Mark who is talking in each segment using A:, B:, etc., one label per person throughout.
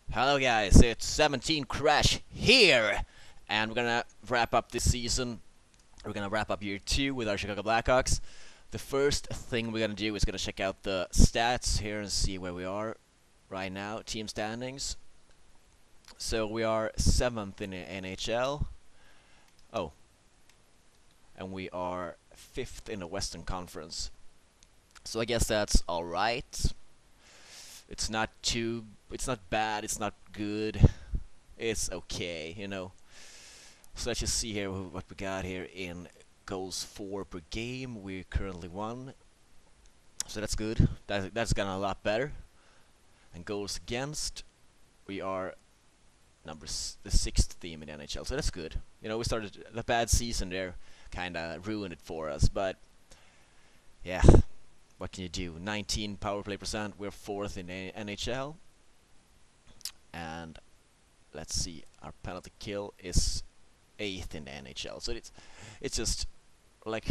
A: Hello guys, it's 17 Crash here, and we're gonna wrap up this season. We're gonna wrap up year 2 with our Chicago Blackhawks. The first thing we're gonna do is gonna check out the stats here and see where we are right now, team standings. So we are 7th in the NHL. Oh, and we are 5th in the Western Conference. So I guess that's alright. It's not bad, it's not good. It's okay. So let's just see here what we got here in goals for per game. We're currently 1, so that's good. That's gotten a lot better. And goals against, we are the 6th team in the NHL, so that's good. We started the bad season there, kind of ruined it for us, but yeah, what can you do? 19 power play percent. We're 4th in the NHL, and let's see, our penalty kill is 8th in the NHL. So it's just like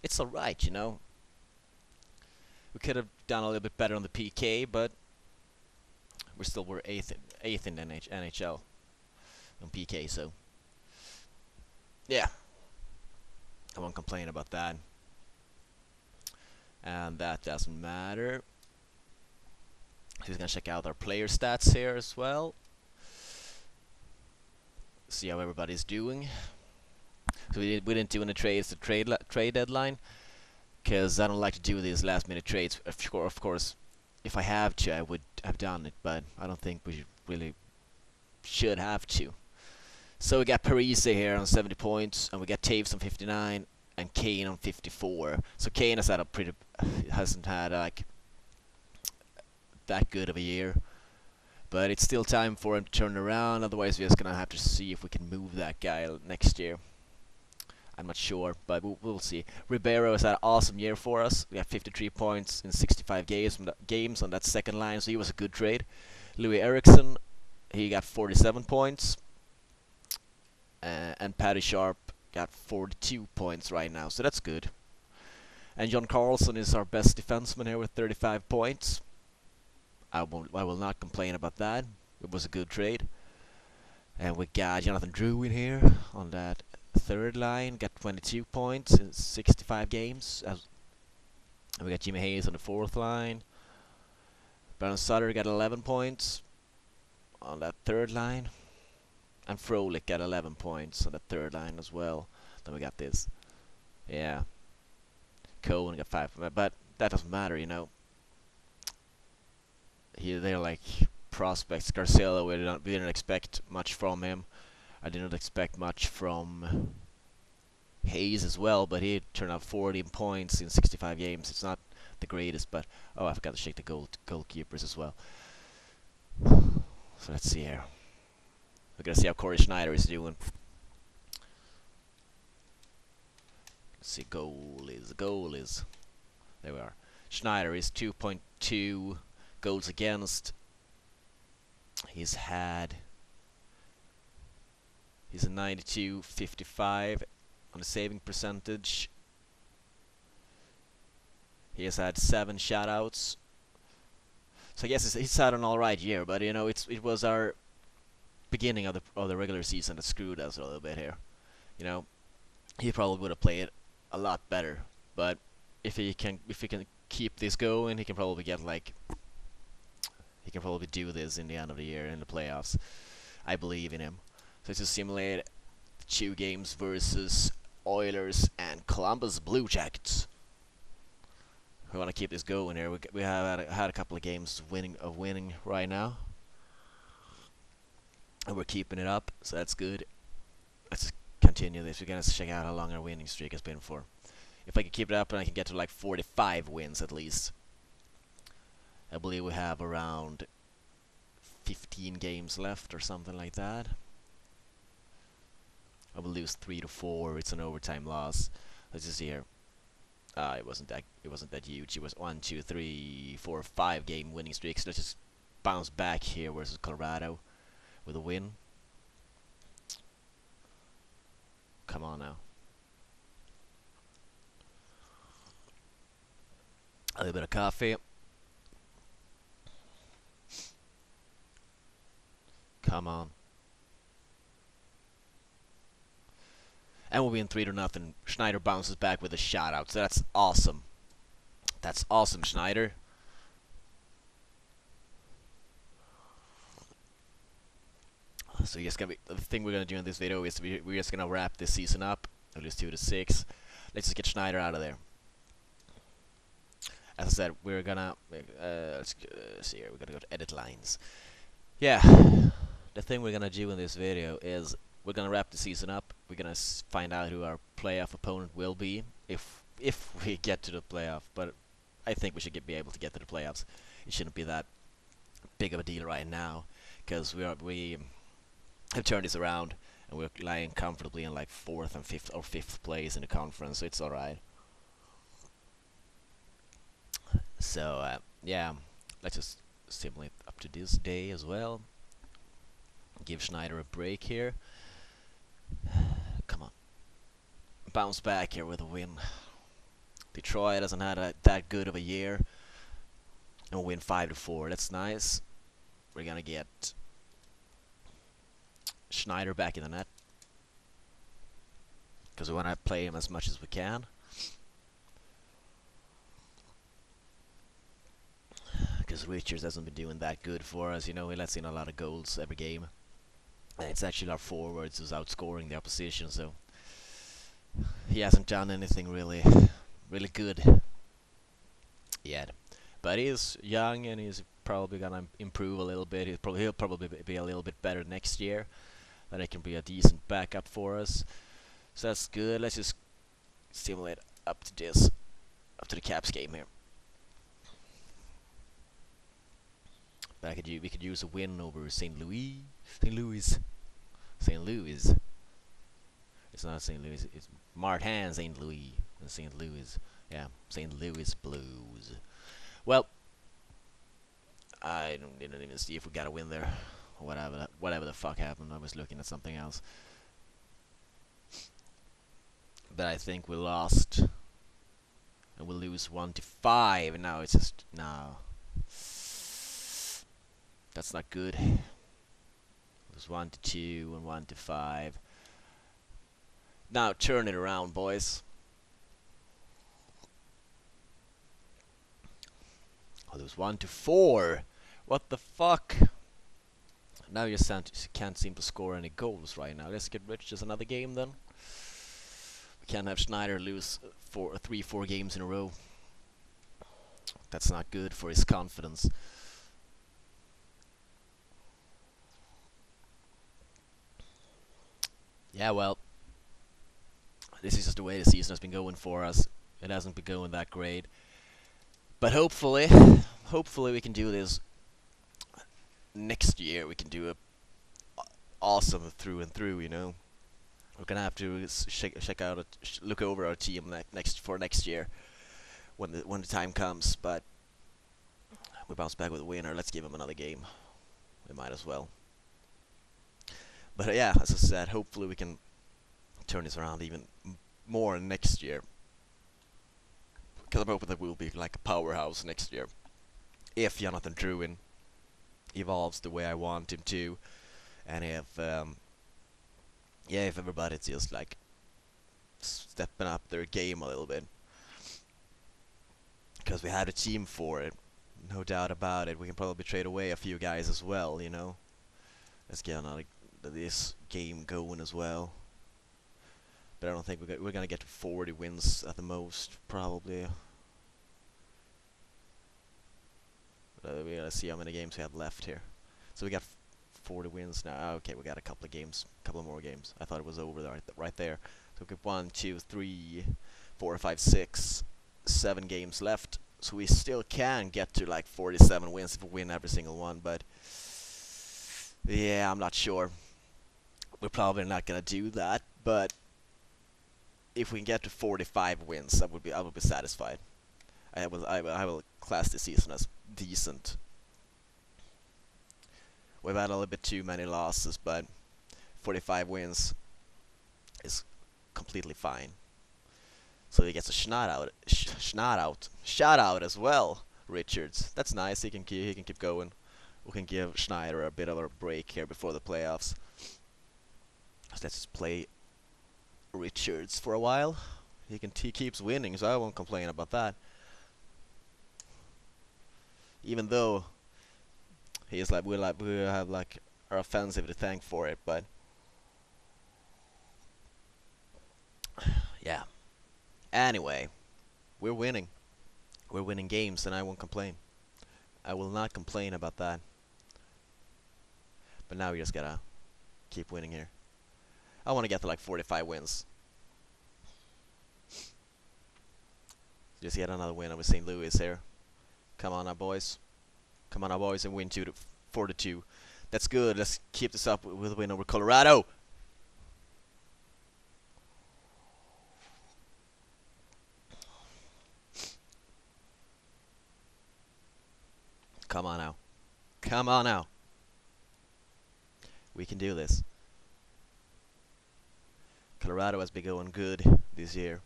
A: it's alright. We could have done a little bit better on the PK, but we're 8th in the NHL on PK. So yeah, I won't complain about that. And that doesn't matter. He's gonna check out our player stats here as well. See how everybody's doing. So we didn't do any trades. The trade deadline, because I don't like to do these last minute trades. Of course, if I have to, I would have done it, but I don't think we should have to. So we got Parise here on 70 points, and we got Taves on 59, and Kane on 54. So Kane hasn't had like that good of a year, but it's still time for him to turn around. Otherwise, we're just gonna have to see if we can move that guy next year. I'm not sure, but we'll see. Ribeiro has had an awesome year for us. We got 53 points in 65 games on that second line, so he was a good trade. Louis Eriksson, he got 47 points. And Patty Sharp got 42 points right now, so that's good. And John Carlson is our best defenseman here with 35 points. I will not complain about that. It was a good trade. And we got Jonathan Drew in here on that third line, got 22 points in 65 games. And we got Jimmy Hayes on the fourth line. Baron Sutter got 11 points on that third line. And Frolik got 11 points on that third line as well. Then we got this. Yeah. Cohen got 5, but that doesn't matter. They're like prospects. Garcella, we didn't expect much from him. I didn't expect much from Hayes as well, but he turned out 14 points in 65 games. It's not the greatest, but I forgot to check the goalkeepers as well. So let's see here. We're gonna see how Corey Schneider is doing. Let's see, goalies. There we are. Schneider is 2.2 goals against. He's a 92.55 on the saving percentage. He has had 7 shutouts. So I guess he's had an alright year, but it was our beginning of the regular season that screwed us a little bit here. He probably would have played a lot better, but if he can keep this going, he can probably do this in the end of the year in the playoffs. I believe in him. So it's to simulate 2 games versus Oilers and Columbus Blue Jackets. We want to keep this going here. We have had a couple of games of winning right now, and we're keeping it up, so that's good. Let's continue this. We're gonna check out how long our winning streak has been for. If I can keep it up and I can get to like 45 wins at least. I believe we have around 15 games left or something like that. I will lose 3 to 4. It's an overtime loss. Let's just see here. It wasn't that huge. It was 1, 2, 3, 4, 5 game winning streaks. Let's just bounce back here versus Colorado with a win. Come on now. A little bit of coffee. Come on. And we'll win 3-0. Schneider bounces back with a shutout. So that's awesome. That's awesome, Schneider. So just gonna be, the thing we're gonna do in this video is we're just gonna wrap this season up. At least 2-6. Let's just get Schneider out of there. As I said, we're gonna let's see here. We're gonna go to edit lines. Yeah, the thing we're gonna do in this video is we're gonna wrap the season up. We're gonna find out who our playoff opponent will be if we get to the playoff. But I think we should be able to get to the playoffs. It shouldn't be that big of a deal right now because we have turned this around and we're lying comfortably in like 4th and 5th or 5th place in the conference, so it's alright. So yeah, let's just simulate up to this day as well. Give Schneider a break here. Come on, bounce back here with a win. Detroit hasn't had that good of a year, and we'll win 5-4. That's nice. We're gonna get Schneider back in the net because we want to play him as much as we can. Because Richards hasn't been doing that good for us, you know. He lets in a lot of goals every game, and it's actually our forwards who's outscoring the opposition. So he hasn't done anything really good yet. But he's young and he's probably gonna improve a little bit. He'll probably be a little bit better next year. That it can be a decent backup for us. So that's good. Let's just simulate up to the Caps game here. But we could use a win over St. Louis. It's not St. Louis. It's Martin St. Louis and St. Louis. Yeah, St. Louis Blues. Well, I didn't even see if we got a win there. Whatever the fuck happened, I was looking at something else. But I think we lost, and we'll lose 1-5. Now it's just no. That's not good. It was 1-2 and 1-5. Now turn it around, boys. Oh, there was 1-4. What the fuck? Now you can't seem to score any goals right now. Let's get rich. Just another game then. We can't have Schneider lose 3-4 games in a row. That's not good for his confidence. Yeah, well, this is just the way the season has been going for us. It hasn't been going that great. But hopefully we can do this next year. We can do it awesome through and through, you know. We're gonna have to look over our team next year when the time comes. But we bounce back with a winner. Let's give him another game. We might as well. But yeah, as I said, hopefully we can turn this around even more next year. Because I'm hoping that we'll be like a powerhouse next year. If Jonathan Drouin evolves the way I want him to, and if everybody's just like stepping up their game a little bit. Because we had a team for it, no doubt about it. We can probably trade away a few guys as well, you know. Let's get this game going as well. But I don't think we're gonna get to 40 wins at the most, probably. We gotta see how many games we have left here. So we got 40 wins now. Okay, we got a couple more games. I thought it was over there, right there. So we got 1, 2, 3, 4, 5, 6, 7 games left. So we still can get to like 47 wins if we win every single one. But yeah, I'm not sure. We're probably not gonna do that. But if we can get to 45 wins, I would be satisfied. I will class this season as decent. We've had a little bit too many losses, but 45 wins is completely fine. So he gets a shout out as well, Richards. That's nice. He can keep going. we can give Schneider a bit of a break here before the playoffs. So let's just play Richards for a while. He keeps winning, so I won't complain about that. Even though he is we have like our offensive to thank for it, but yeah. Anyway, we're winning. We're winning games, and I won't complain. I will not complain about that. But now we just gotta keep winning here. I want to get to like 45 wins. Just yet another win over St. Louis here. Come on now, boys. Come on now, boys, and win 4-2. That's good. Let's keep this up with a win over Colorado. Come on now. Come on now. We can do this. Colorado has been going good this year.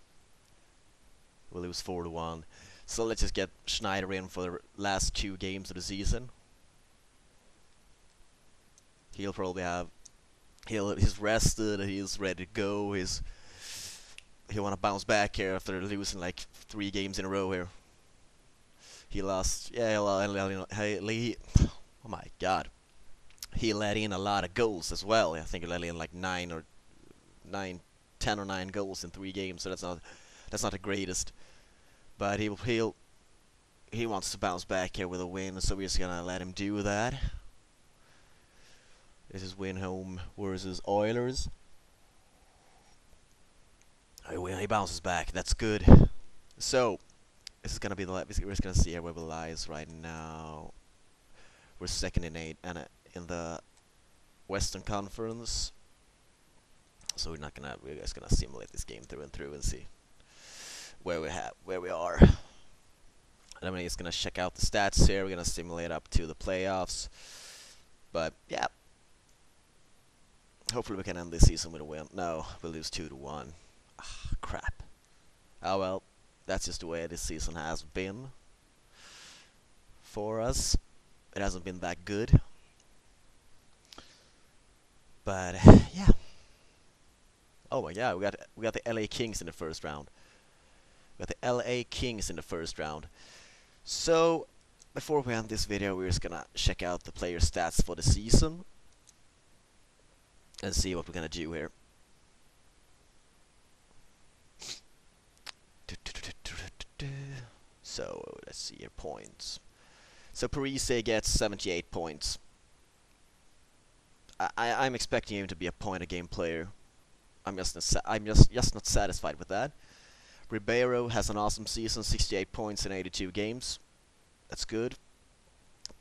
A: We'll lose 4-1. So let's just get Schneider in for the last 2 games of the season. He'll probably have... He's rested, he's ready to go, he'll want to bounce back here after losing like 3 games in a row here. He lost... Yeah, oh my god. He let in a lot of goals as well. I think he let in like 10 or 9 goals in 3 games, so that's not the greatest. But he wants to bounce back here with a win, so we're just gonna let him do that. This is win home versus Oilers. He bounces back. That's good. So this is gonna be we're just gonna see where we lies right now. We're second in 8 and in the Western Conference. So we're just gonna simulate this game through and through and see where we are. And I'm just gonna check out the stats here. We're gonna simulate up to the playoffs. But yeah, hopefully we can end this season with a win. No, we'll lose 2-1. Ah, crap. Oh well, that's just the way this season has been for us. It hasn't been that good. But yeah. Oh my god, we got the LA Kings in the first round. We got the LA Kings in the first round. So before we end this video, we're just gonna check out the player stats for the season and see what we're gonna do here. So let's see your points. So Parise gets 78 points. I'm expecting him to be a point-a-game player. I'm just not satisfied with that. Ribeiro has an awesome season, 68 points in 82 games. That's good.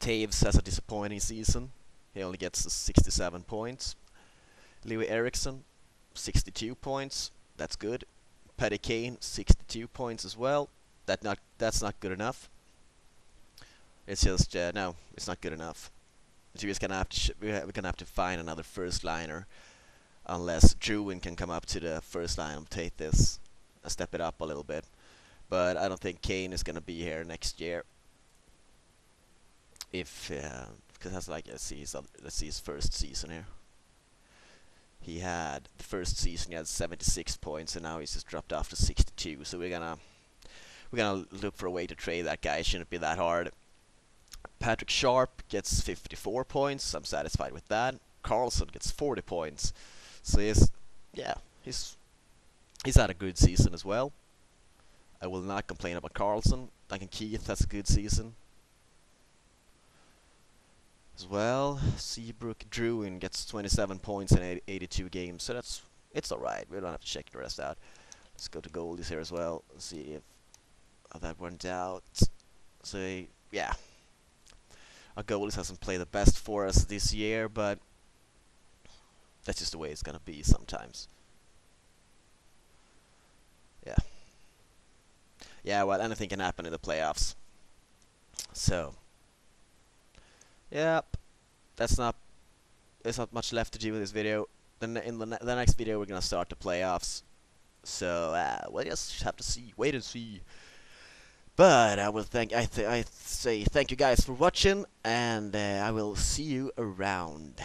A: Taves has a disappointing season. He only gets 67 points. Louis Eriksson, 62 points. That's good. Patty Kane, 62 points as well. That's not good enough. It's just no, it's not good enough. So we're gonna have to find another first liner, unless Druin can come up to the first line and take this and step it up a little bit. But I don't think Kane is gonna be here next year. Because that's like let's see his first season here. He had the first season he had 76 points, and now he's just dropped off to 62. So we're gonna look for a way to trade that guy. It shouldn't be that hard. Patrick Sharp gets 54 points. I'm satisfied with that. Carlson gets 40 points. So he's had a good season as well. I will not complain about Carlson. Duncan Keith has a good season as well. Seabrook Druin gets 27 points in 82 games. So it's alright. We don't have to check the rest out. Let's go to goalies here as well and see how that went out. So yeah. Our goalies hasn't played the best for us this year, but that's just the way it's gonna be sometimes. Yeah. Yeah, well, anything can happen in the playoffs. So, yep. There's not much left to do with this video. Then in the next video, we're gonna start the playoffs. So we'll just have to wait and see. But I say thank you guys for watching, and I will see you around.